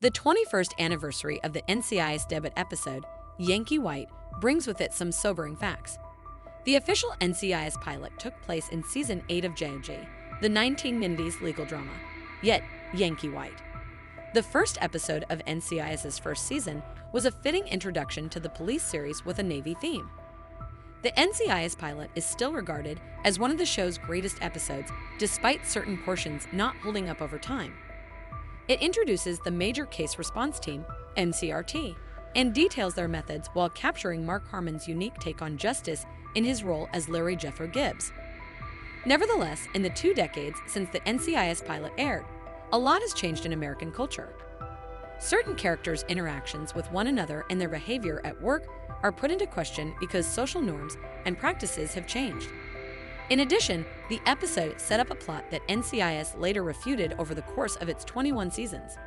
The 21st anniversary of the NCIS debut episode, Yankee White, brings with it some sobering facts. The official NCIS pilot took place in Season 8 of JOJ, the 1990s legal drama, yet Yankee White. The first episode of NCIS's first season was a fitting introduction to the police series with a Navy theme. The NCIS pilot is still regarded as one of the show's greatest episodes, despite certain portions not holding up over time. It introduces the Major Case Response Team, MCRT, and details their methods while capturing Mark Harmon's unique take on justice in his role as Larry Jethro Gibbs. Nevertheless, in the 2 decades since the NCIS pilot aired, a lot has changed in American culture. Certain characters' interactions with one another and their behavior at work are put into question because social norms and practices have changed. In addition, the episode set up a plot that NCIS later refuted over the course of its 21 seasons.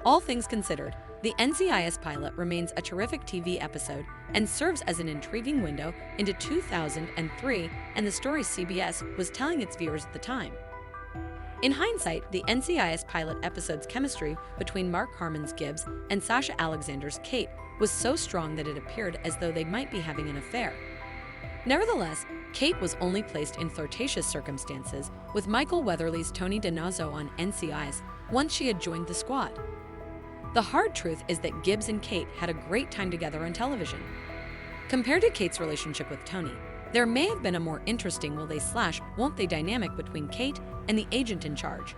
All things considered, the NCIS pilot remains a terrific TV episode and serves as an intriguing window into 2003 and the story CBS was telling its viewers at the time. In hindsight, the NCIS pilot episode's chemistry between Mark Harmon's Gibbs and Sasha Alexander's Kate was so strong that it appeared as though they might be having an affair. Nevertheless, Kate was only placed in flirtatious circumstances with Michael Weatherly's Tony DiNazzo on NCIS once she had joined the squad. The hard truth is that Gibbs and Kate had a great time together on television. Compared to Kate's relationship with Tony, there may have been a more interesting will-they/won't-they dynamic between Kate and the agent in charge.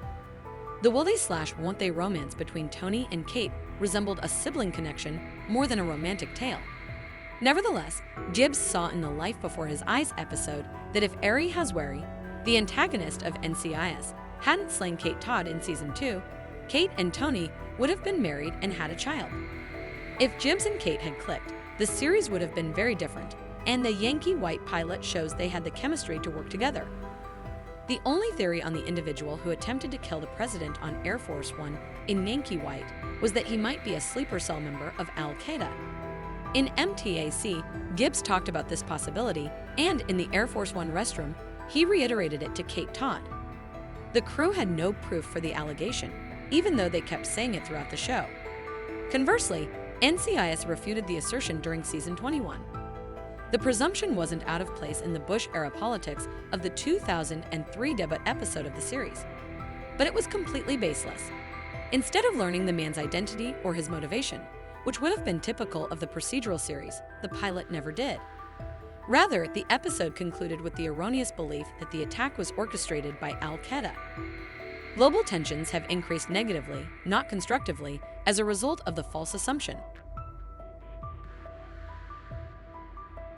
The will-they/won't-they romance between Tony and Kate resembled a sibling connection more than a romantic tale. Nevertheless, Gibbs saw in the Life Before His Eyes episode that if Ari Haswari, the antagonist of NCIS, hadn't slain Kate Todd in Season 2, Kate and Tony would have been married and had a child. If Gibbs and Kate had clicked, the series would have been very different, and the Yankee White pilot shows they had the chemistry to work together. The only theory on the individual who attempted to kill the president on Air Force One in Yankee White was that he might be a sleeper cell member of Al-Qaeda. In MTAC, Gibbs talked about this possibility, and in the Air Force One restroom, he reiterated it to Kate Todd. The crew had no proof for the allegation, even though they kept saying it throughout the show. Conversely, NCIS refuted the assertion during Season 21. The presumption wasn't out of place in the Bush-era politics of the 2003 debut episode of the series, but it was completely baseless. Instead of learning the man's identity or his motivation, which would have been typical of the procedural series, the pilot never did. Rather, the episode concluded with the erroneous belief that the attack was orchestrated by Al-Qaeda. Global tensions have increased negatively, not constructively, as a result of the false assumption.